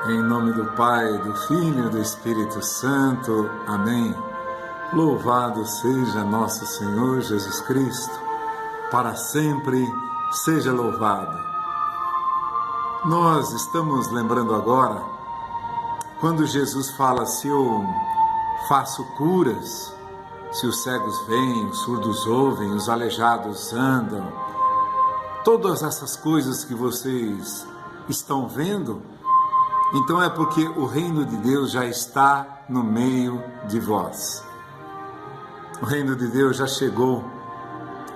Em nome do Pai, do Filho e do Espírito Santo. Amém. Louvado seja nosso Senhor Jesus Cristo, para sempre seja louvado. Nós estamos lembrando agora, quando Jesus fala, se eu faço curas, se os cegos veem, os surdos ouvem, os aleijados andam, todas essas coisas que vocês estão vendo, então é porque o reino de Deus já está no meio de vós. O reino de Deus já chegou.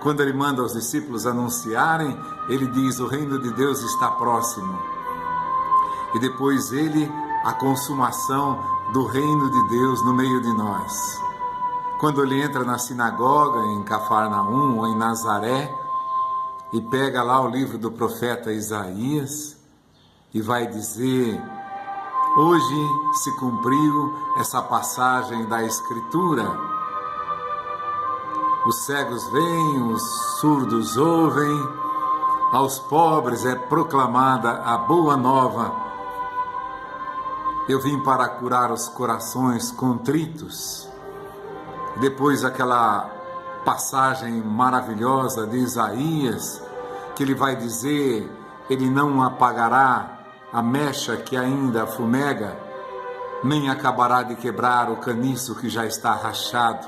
Quando ele manda os discípulos anunciarem, ele diz, o reino de Deus está próximo. E depois a consumação do reino de Deus no meio de nós. Quando ele entra na sinagoga em Cafarnaum ou em Nazaré e pega lá o livro do profeta Isaías e vai dizer, hoje se cumpriu essa passagem da Escritura. Os cegos veem, os surdos ouvem, aos pobres é proclamada a boa nova. Eu vim para curar os corações contritos. Depois aquela passagem maravilhosa de Isaías, que ele vai dizer, ele não apagará a mecha que ainda fumega, nem acabará de quebrar o caniço que já está rachado.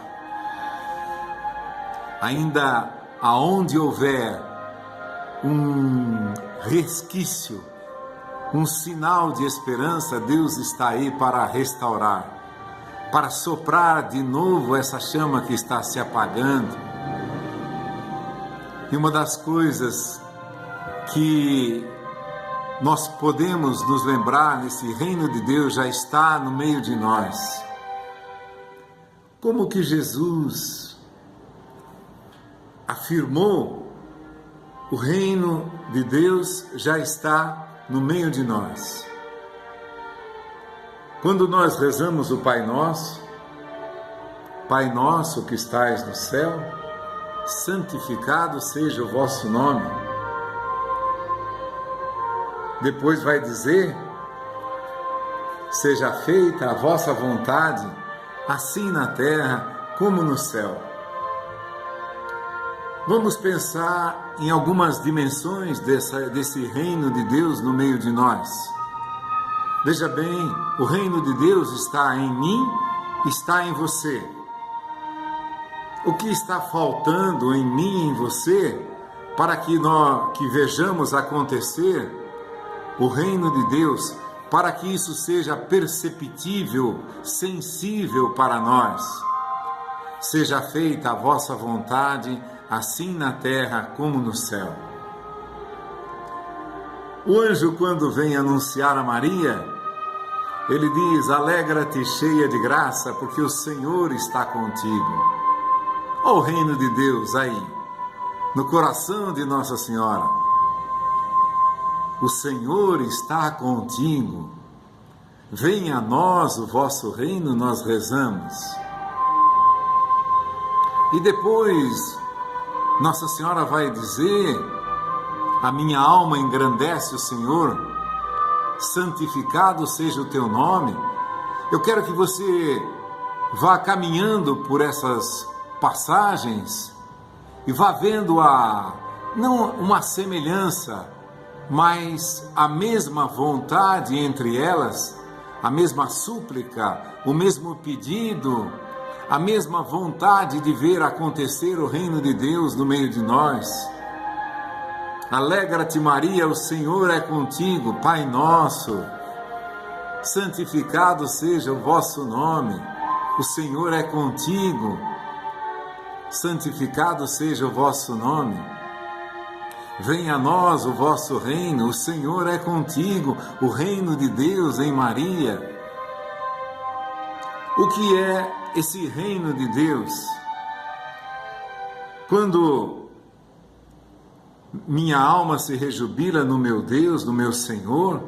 Ainda aonde houver um resquício, um sinal de esperança, Deus está aí para restaurar, para soprar de novo essa chama que está se apagando. E uma das coisas que nós podemos nos lembrar nesse reino de Deus já está no meio de nós. Como que Jesus afirmou, o reino de Deus já está no meio de nós. Quando nós rezamos o Pai Nosso que estais no céu, santificado seja o vosso nome. Depois vai dizer, seja feita a vossa vontade, assim na terra como no céu. Vamos pensar em algumas dimensões desse reino de Deus no meio de nós. Veja bem, o reino de Deus está em mim, está em você. O que está faltando em mim e em você para que vejamos acontecer o reino de Deus, para que isso seja perceptível, sensível para nós? Seja feita a vossa vontade, assim na terra como no céu. O anjo, quando vem anunciar a Maria, ele diz, alegra-te cheia de graça, porque o Senhor está contigo. Olha o reino de Deus aí, no coração de Nossa Senhora. O Senhor está contigo. Venha a nós o vosso reino, nós rezamos. E depois, Nossa Senhora vai dizer, a minha alma engrandece o Senhor, santificado seja o teu nome. Eu quero que você vá caminhando por essas passagens e vá vendo não uma semelhança, mas a mesma vontade entre elas, a mesma súplica, o mesmo pedido, a mesma vontade de ver acontecer o reino de Deus no meio de nós. Alegra-te, Maria, o Senhor é contigo. Pai nosso, santificado seja o vosso nome. O Senhor é contigo. Santificado seja o vosso nome. Venha a nós o vosso reino, o Senhor é contigo, o reino de Deus em Maria. O que é esse reino de Deus? Quando minha alma se rejubila no meu Deus, no meu Senhor,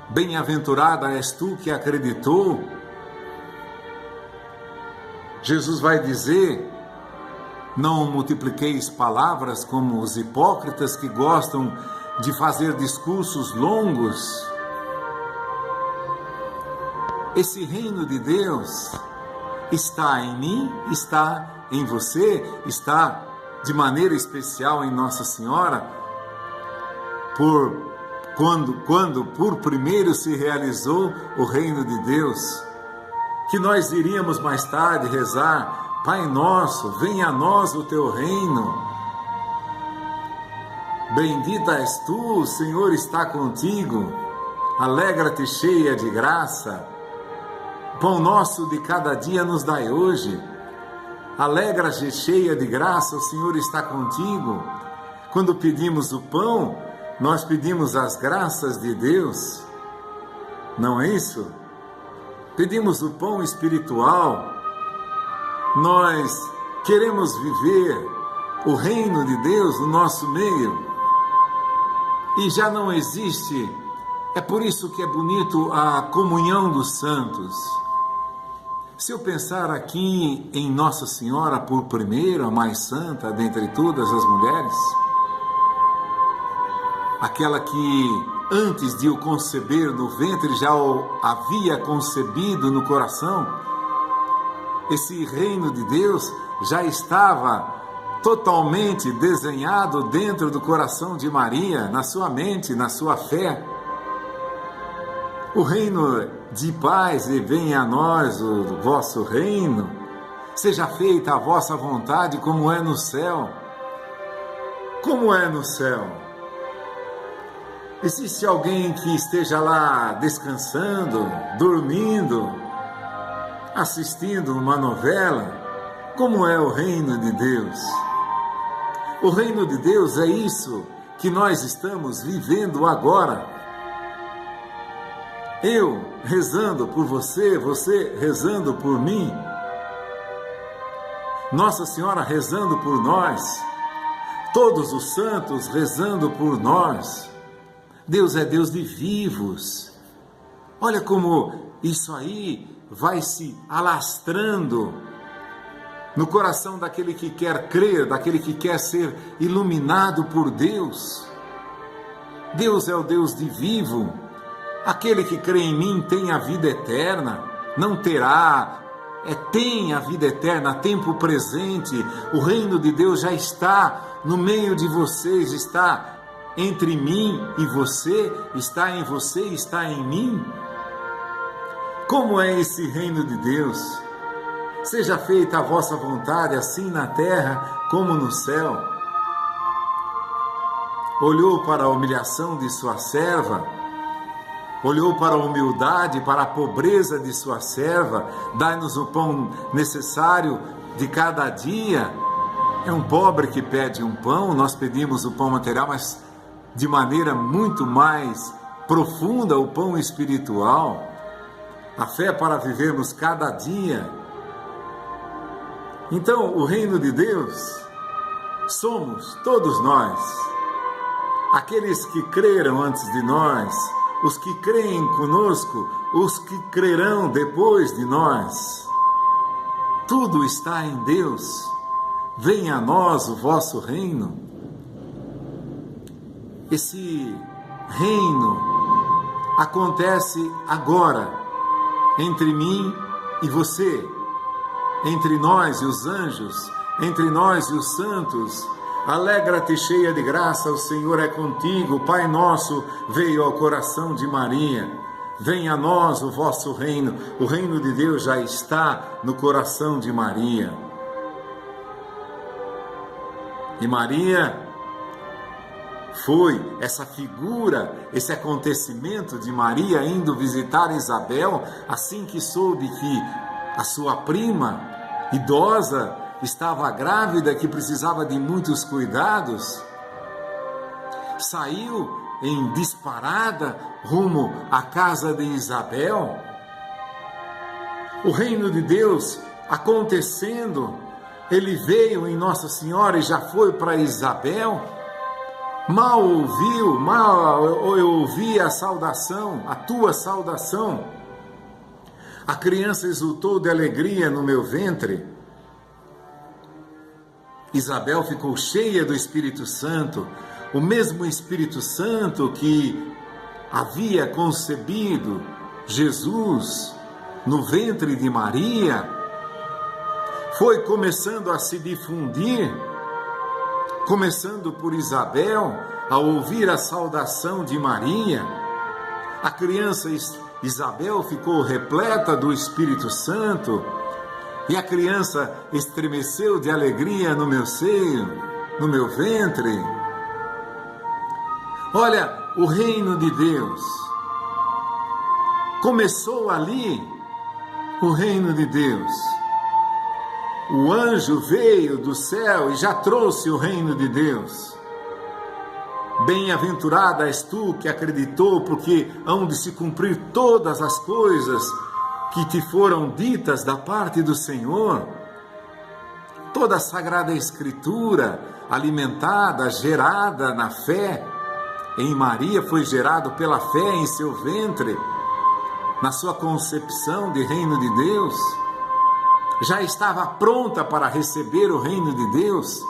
bem-aventurada és tu que acreditou. Jesus vai dizer, não multipliqueis palavras como os hipócritas que gostam de fazer discursos longos. esse reino de Deus está em mim, está em você, está de maneira especial em Nossa Senhora, quando por primeiro se realizou o reino de Deus, que nós iríamos mais tarde rezar: Pai nosso, venha a nós o teu reino. Bendita és tu, o Senhor está contigo. Alegra-te, cheia de graça. Pão nosso de cada dia nos dai hoje. Alegra-te, cheia de graça, o Senhor está contigo. Quando pedimos o pão, nós pedimos as graças de Deus. Não é isso? Pedimos o pão espiritual. Nós queremos viver o reino de Deus no nosso meio. E já não existe, é por isso que é bonito a comunhão dos santos. Se eu pensar aqui em Nossa Senhora por primeiro, a mais santa dentre todas as mulheres, aquela que antes de o conceber no ventre já o havia concebido no coração, esse reino de Deus já estava totalmente desenhado dentro do coração de Maria, na sua mente, na sua fé. O reino de paz, e venha a nós o vosso reino, seja feita a vossa vontade como é no céu. Como é no céu? Existe alguém que esteja lá descansando, dormindo, assistindo uma novela? Como é o reino de Deus? O reino de Deus é isso que nós estamos vivendo agora. Eu rezando por você, você rezando por mim, Nossa Senhora rezando por nós, todos os santos rezando por nós. Deus é Deus de vivos. Olha como isso aí vai se alastrando no coração daquele que quer crer, daquele que quer ser iluminado por Deus. Deus é o Deus de vivo. Aquele que crê em mim tem a vida eterna, não terá, tem a vida eterna, tempo presente. O reino de Deus já está no meio de vocês, está entre mim e você, está em você, está em mim. Como é esse reino de Deus? Seja feita a vossa vontade, assim na terra como no céu. Olhou para a humilhação de sua serva, olhou para a humildade, para a pobreza de sua serva. Dai-nos o pão necessário de cada dia. É um pobre que pede um pão, nós pedimos o pão material, mas de maneira muito mais profunda, o pão espiritual. A fé para vivermos cada dia. Então, o reino de Deus somos todos nós, aqueles que creram antes de nós, os que creem conosco, os que crerão depois de nós. Tudo está em Deus. Venha a nós o vosso reino. Esse reino acontece agora, entre mim e você, entre nós e os anjos, entre nós e os santos. Alegra-te, cheia de graça, o Senhor é contigo. O Pai nosso veio ao coração de Maria. Venha a nós o vosso reino. O reino de Deus já está no coração de Maria. E Maria foi essa figura, esse acontecimento de Maria indo visitar Isabel, assim que soube que a sua prima idosa estava grávida, que precisava de muitos cuidados, saiu em disparada rumo à casa de Isabel. O reino de Deus acontecendo, ele veio em Nossa Senhora e já foi para Isabel. Mal eu ouvi a saudação, a tua saudação. A criança exultou de alegria no meu ventre. Isabel ficou cheia do Espírito Santo, o mesmo Espírito Santo que havia concebido Jesus no ventre de Maria, foi começando a se difundir, começando por Isabel, ao ouvir a saudação de Maria. A criança Isabel ficou repleta do Espírito Santo, e a criança estremeceu de alegria no meu seio, no meu ventre. Olha, o reino de Deus começou ali, o reino de Deus. O anjo veio do céu e já trouxe o reino de Deus. Bem-aventurada és tu que acreditou, porque hão de se cumprir todas as coisas que te foram ditas da parte do Senhor. Toda a Sagrada Escritura, alimentada, gerada na fé, em Maria foi gerado pela fé em seu ventre, na sua concepção de reino de Deus, já estava pronta para receber o reino de Deus.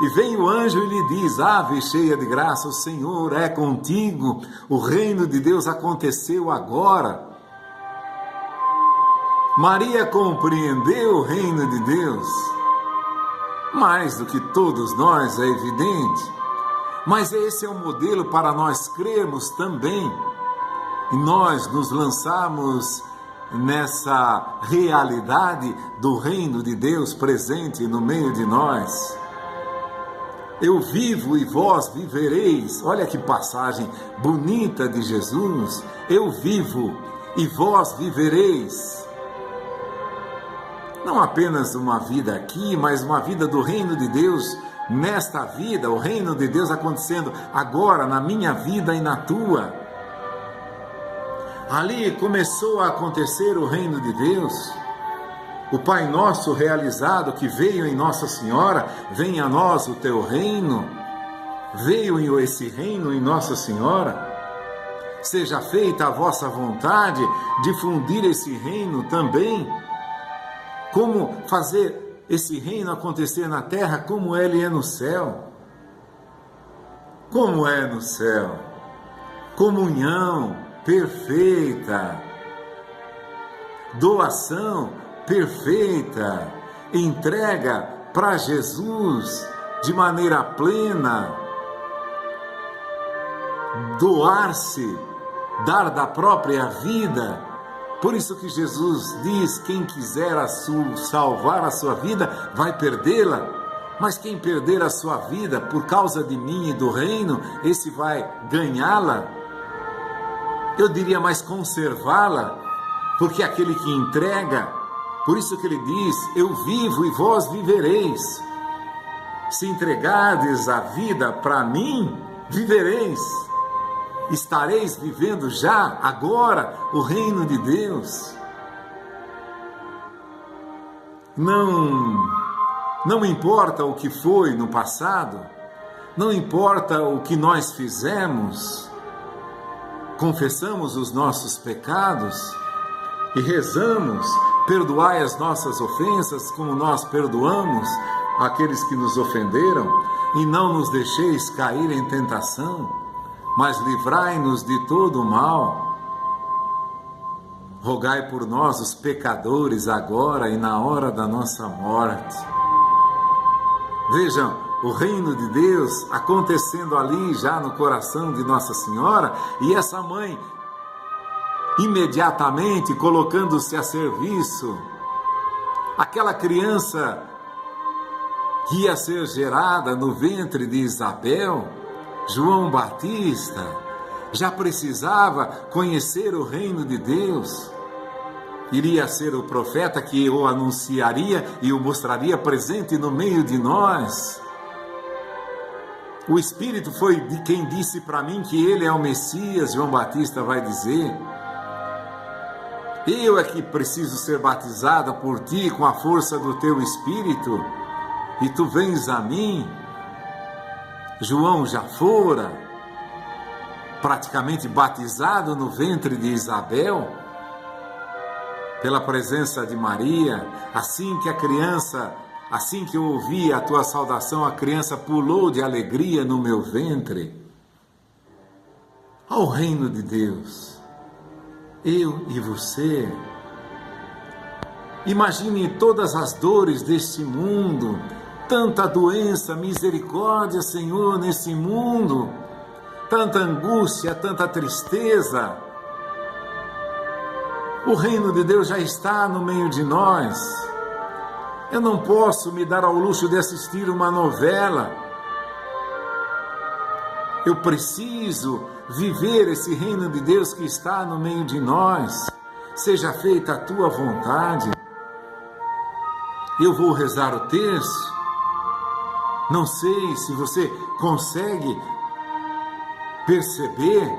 E vem o anjo e lhe diz: ave cheia de graça, o Senhor é contigo, o reino de Deus aconteceu agora. Maria compreendeu o reino de Deus, mais do que todos nós, é evidente, mas esse é um modelo para nós crermos também, e nós nos lançarmos nessa realidade do reino de Deus presente no meio de nós. Eu vivo e vós vivereis. Olha que passagem bonita de Jesus. Eu vivo e vós vivereis. Não apenas uma vida aqui, mas uma vida do reino de Deus nesta vida, o reino de Deus acontecendo agora na minha vida e na tua. Ali começou a acontecer o reino de Deus. O Pai Nosso realizado que veio em Nossa Senhora, venha a nós o teu reino. Veio esse reino em Nossa Senhora. Seja feita a vossa vontade, difundir esse reino também. Como fazer esse reino acontecer na terra como ele é no céu. Como é no céu. Comunhão perfeita. Doação perfeita. Entrega para Jesus de maneira plena. Doar-se, dar da própria vida. Por isso que Jesus diz: quem quiser salvar a sua vida, vai perdê-la. Mas quem perder a sua vida por causa de mim e do reino, esse vai ganhá-la. Eu diria mais conservá-la, porque aquele que entrega, por isso que ele diz: eu vivo e vós vivereis. Se entregardes a vida para mim, vivereis. Estareis vivendo já, agora, o reino de Deus. Não importa o que foi no passado, não importa o que nós fizemos, confessamos os nossos pecados e rezamos: perdoai as nossas ofensas como nós perdoamos aqueles que nos ofenderam, e não nos deixeis cair em tentação, mas livrai-nos de todo o mal. Rogai por nós, os pecadores, agora e na hora da nossa morte. Vejam, o reino de Deus acontecendo ali já no coração de Nossa Senhora, e essa mãe imediatamente colocando-se a serviço. Aquela criança que ia ser gerada no ventre de Isabel, João Batista, já precisava conhecer o reino de Deus. Iria ser o profeta que o anunciaria e o mostraria presente no meio de nós. O Espírito foi de quem disse para mim que ele é o Messias. João Batista vai dizer: eu é que preciso ser batizada por ti com a força do teu Espírito, e tu vens a mim. João já fora praticamente batizado no ventre de Isabel, pela presença de Maria. Assim que eu ouvi a tua saudação, a criança pulou de alegria no meu ventre. Ao reino de Deus, eu e você Imagine todas as dores deste mundo, tanta doença, misericórdia, Senhor, nesse mundo, tanta angústia, tanta tristeza. O reino de Deus já está no meio de nós. Eu não posso me dar ao luxo de assistir uma novela. Eu preciso viver esse reino de Deus que está no meio de nós. Seja feita a tua vontade. Eu vou rezar o terço. Não sei se você consegue perceber.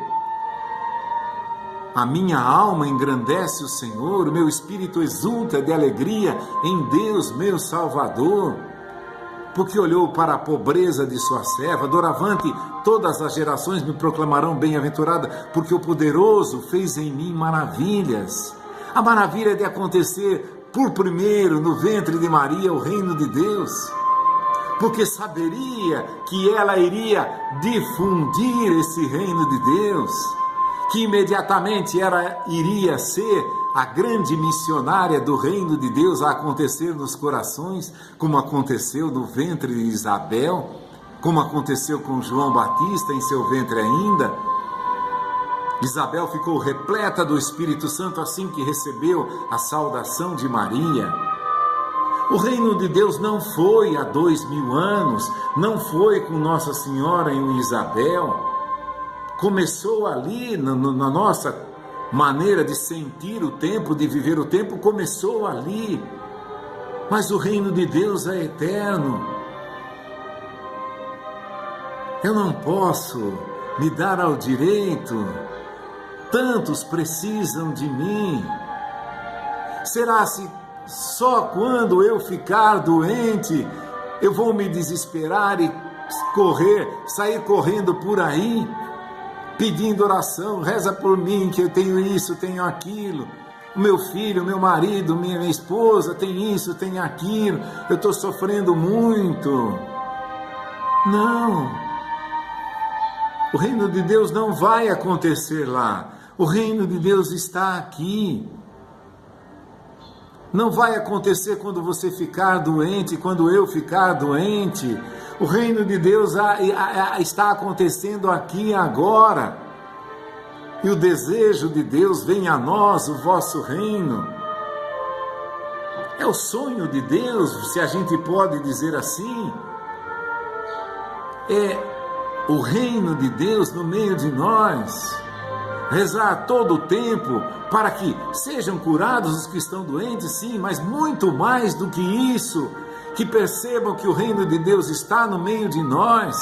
A minha alma engrandece o Senhor, o meu espírito exulta de alegria em Deus, meu Salvador, porque olhou para a pobreza de sua serva. Doravante, todas as gerações me proclamarão bem-aventurada, porque o poderoso fez em mim maravilhas. A maravilha de acontecer por primeiro no ventre de Maria o reino de Deus, porque saberia que ela iria difundir esse reino de Deus, que imediatamente ela iria ser a grande missionária do reino de Deus a acontecer nos corações, como aconteceu no ventre de Isabel, como aconteceu com João Batista em seu ventre ainda. Isabel ficou repleta do Espírito Santo assim que recebeu a saudação de Maria. O reino de Deus não foi há 2000 anos, não foi com Nossa Senhora em Isabel. Começou ali, na nossa maneira de sentir o tempo, de viver o tempo, começou ali. Mas o reino de Deus é eterno. Eu não posso me dar ao direito. Tantos precisam de mim. Será se só quando eu ficar doente eu vou me desesperar e sair correndo por aí, pedindo oração? Reza por mim que eu tenho isso, tenho aquilo. O meu filho, meu marido, minha esposa tem isso, tem aquilo. Eu estou sofrendo muito. Não. O reino de Deus não vai acontecer lá. O reino de Deus está aqui. Não vai acontecer quando você ficar doente, quando eu ficar doente. O reino de Deus está acontecendo aqui agora. E o desejo de Deus: venha a nós o vosso reino. É o sonho de Deus, se a gente pode dizer assim. É o reino de Deus no meio de nós. Rezar todo o tempo para que sejam curados os que estão doentes, sim, mas muito mais do que isso, que percebam que o reino de Deus está no meio de nós,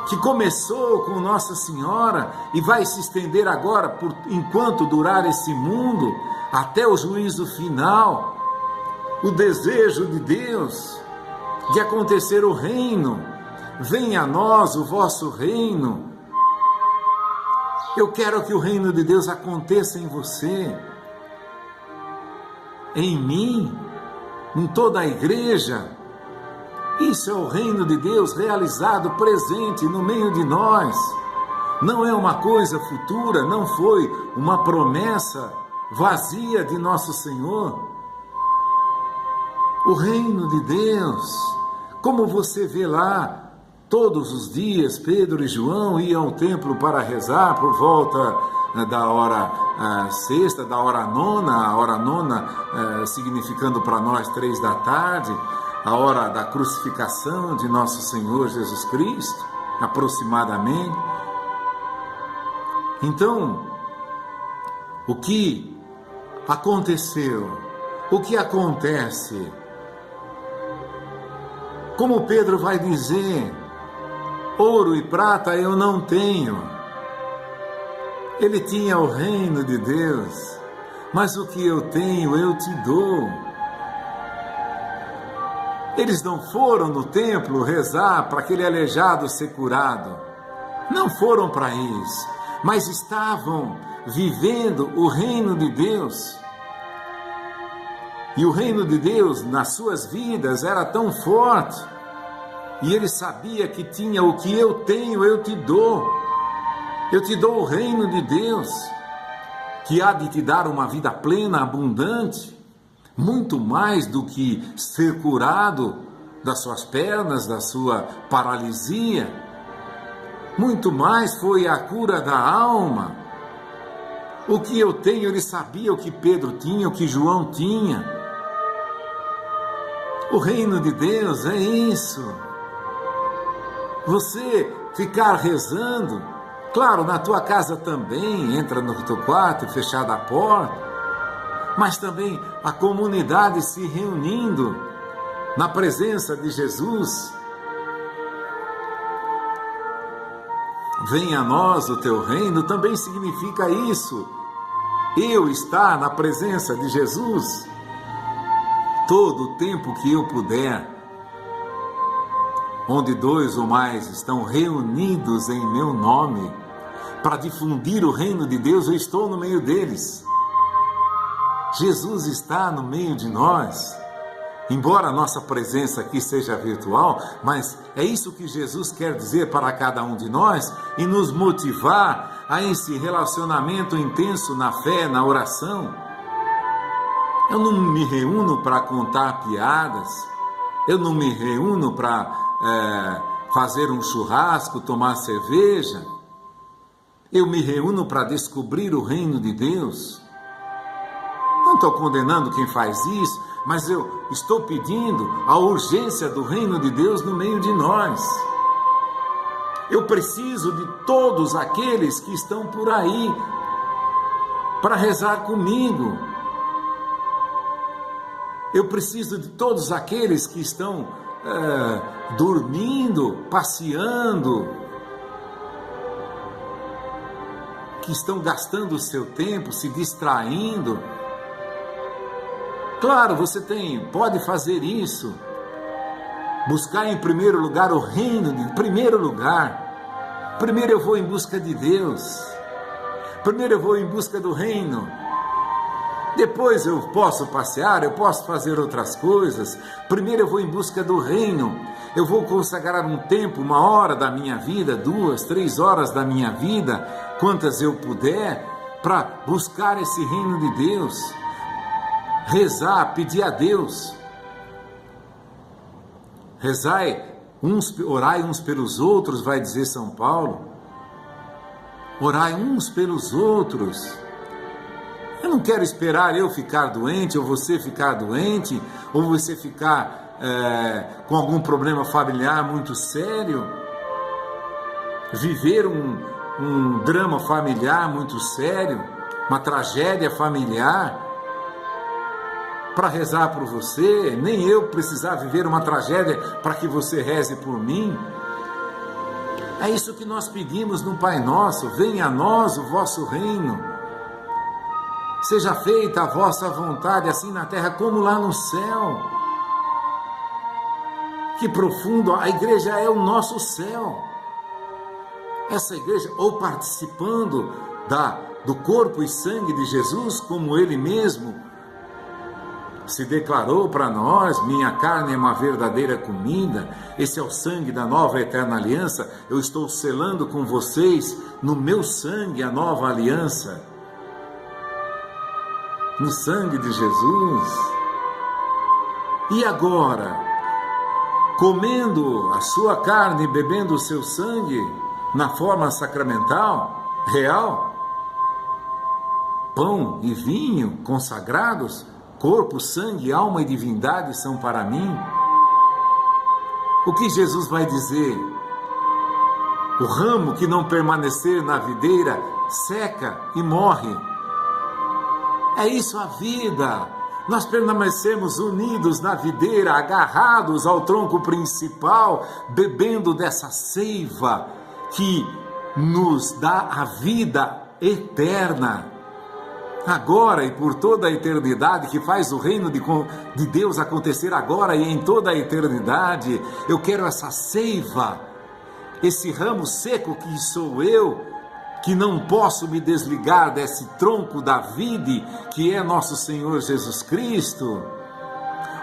que começou com Nossa Senhora e vai se estender agora, enquanto durar esse mundo, até o juízo final. O desejo de Deus de acontecer o reino: venha a nós o vosso reino. Eu quero que o reino de Deus aconteça em você, em mim, em toda a igreja. Isso é o reino de Deus realizado, presente no meio de nós. Não é uma coisa futura, não foi uma promessa vazia de nosso Senhor. O reino de Deus, como você vê lá, todos os dias Pedro e João iam ao templo para rezar por volta da hora sexta, da hora nona, a hora nona significando para nós 3 da tarde, a hora da crucificação de nosso Senhor Jesus Cristo, aproximadamente. Então, o que aconteceu? O que acontece? Como Pedro vai dizer: ouro e prata eu não tenho. Ele tinha o reino de Deus, mas o que eu tenho eu te dou. Eles não foram no templo rezar para aquele aleijado ser curado. Não foram para isso, mas estavam vivendo o reino de Deus. E o reino de Deus nas suas vidas era tão forte. E ele sabia que tinha: o que eu tenho, eu te dou. Eu te dou o reino de Deus. que há de te dar uma vida plena, abundante, muito mais do que ser curado das suas pernas, da sua paralisia. Muito mais foi a cura da alma. O que eu tenho, ele sabia o que Pedro tinha, o que João tinha. O reino de Deus é isso. Você ficar rezando, claro, na tua casa também, entra no teu quarto, fechada a porta, mas também a comunidade se reunindo na presença de Jesus. Venha a nós o teu reino, também significa isso. Eu estar na presença de Jesus todo o tempo que eu puder. Onde 2 ou mais estão reunidos em meu nome, para difundir o reino de Deus, eu estou no meio deles. Jesus está no meio de nós. Embora a nossa presença aqui seja virtual, mas é isso que Jesus quer dizer para cada um de nós e nos motivar a esse relacionamento intenso na fé, na oração. Eu não me reúno para contar piadas, eu não me reúno para fazer um churrasco, tomar cerveja. Eu me reúno para descobrir o reino de Deus. Não estou condenando quem faz isso, mas eu estou pedindo a urgência do reino de Deus no meio de nós. Eu preciso de todos aqueles que estão por aí para rezar comigo. Eu preciso de todos aqueles que estão dormindo, passeando, que estão gastando o seu tempo, se distraindo. Claro, você pode fazer isso. Buscar em primeiro lugar o reino, primeiro lugar. Primeiro eu vou em busca de Deus. Primeiro eu vou em busca do reino. Depois eu posso passear, eu posso fazer outras coisas. Primeiro eu vou em busca do reino. Eu vou consagrar um tempo, 1 hora da minha vida, 2, 3 horas da minha vida, quantas eu puder, para buscar esse reino de Deus. Rezar, pedir a Deus. Orai uns pelos outros, vai dizer São Paulo. Orai uns pelos outros. Eu não quero esperar eu ficar doente, ou você ficar doente, ou você ficar com algum problema familiar muito sério. Viver um drama familiar muito sério, uma tragédia familiar, para rezar por você, nem eu precisar viver uma tragédia para que você reze por mim. É isso que nós pedimos no Pai Nosso: venha a nós o vosso reino, seja feita a vossa vontade, assim na terra como lá no céu. Que profundo, a igreja é o nosso céu. Essa igreja, ou participando do corpo e sangue de Jesus, como Ele mesmo se declarou para nós: minha carne é uma verdadeira comida, esse é o sangue da nova eterna aliança, eu estou selando com vocês no meu sangue a nova aliança, no sangue de Jesus. E agora, comendo a sua carne e bebendo o seu sangue na forma sacramental, real, pão e vinho consagrados, corpo, sangue, alma e divindade são para mim. O que Jesus vai dizer? O ramo que não permanecer na videira seca e morre. É isso a vida. Nós permanecemos unidos na videira, agarrados ao tronco principal, bebendo dessa seiva que nos dá a vida eterna, agora e por toda a eternidade, que faz o reino de Deus acontecer agora e em toda a eternidade. Eu quero essa seiva, esse ramo seco que sou eu, que não posso me desligar desse tronco da vide, que é nosso Senhor Jesus Cristo.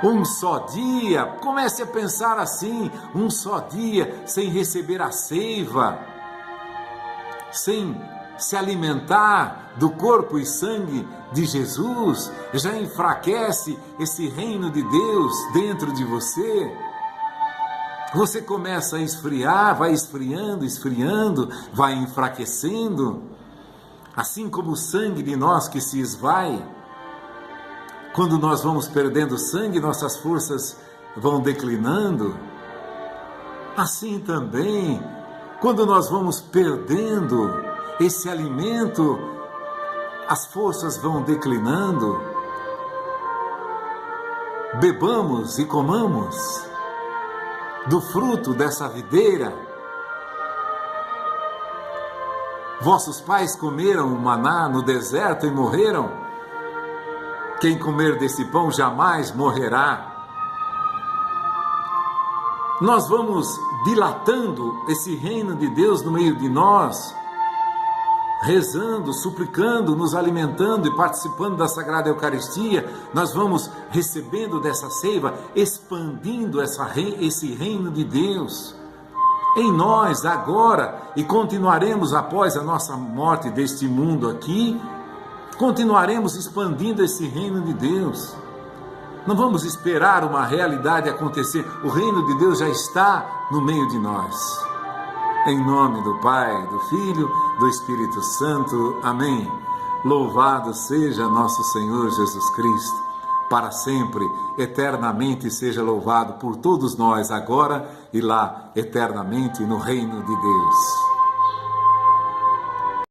Um só dia, comece a pensar assim, um só dia sem receber a seiva, sem se alimentar do corpo e sangue de Jesus, já enfraquece esse reino de Deus dentro de você. Você começa a esfriar, vai esfriando, esfriando, vai enfraquecendo, assim como o sangue de nós que se esvai. Quando nós vamos perdendo sangue, nossas forças vão declinando. Assim também, quando nós vamos perdendo esse alimento, as forças vão declinando. Bebamos e comamos do fruto dessa videira. Vossos pais comeram o maná no deserto e morreram. Quem comer desse pão jamais morrerá. Nós vamos dilatando esse reino de Deus no meio de nós, rezando, suplicando, nos alimentando e participando da Sagrada Eucaristia. Nós vamos recebendo dessa seiva, expandindo esse reino de Deus em nós agora, e continuaremos após a nossa morte deste mundo aqui, continuaremos expandindo esse reino de Deus. Não vamos esperar uma realidade acontecer, o reino de Deus já está no meio de nós. Em nome do Pai, do Filho, do Espírito Santo. Amém. Louvado seja nosso Senhor Jesus Cristo, para sempre, eternamente seja louvado por todos nós, agora e lá, eternamente, no reino de Deus.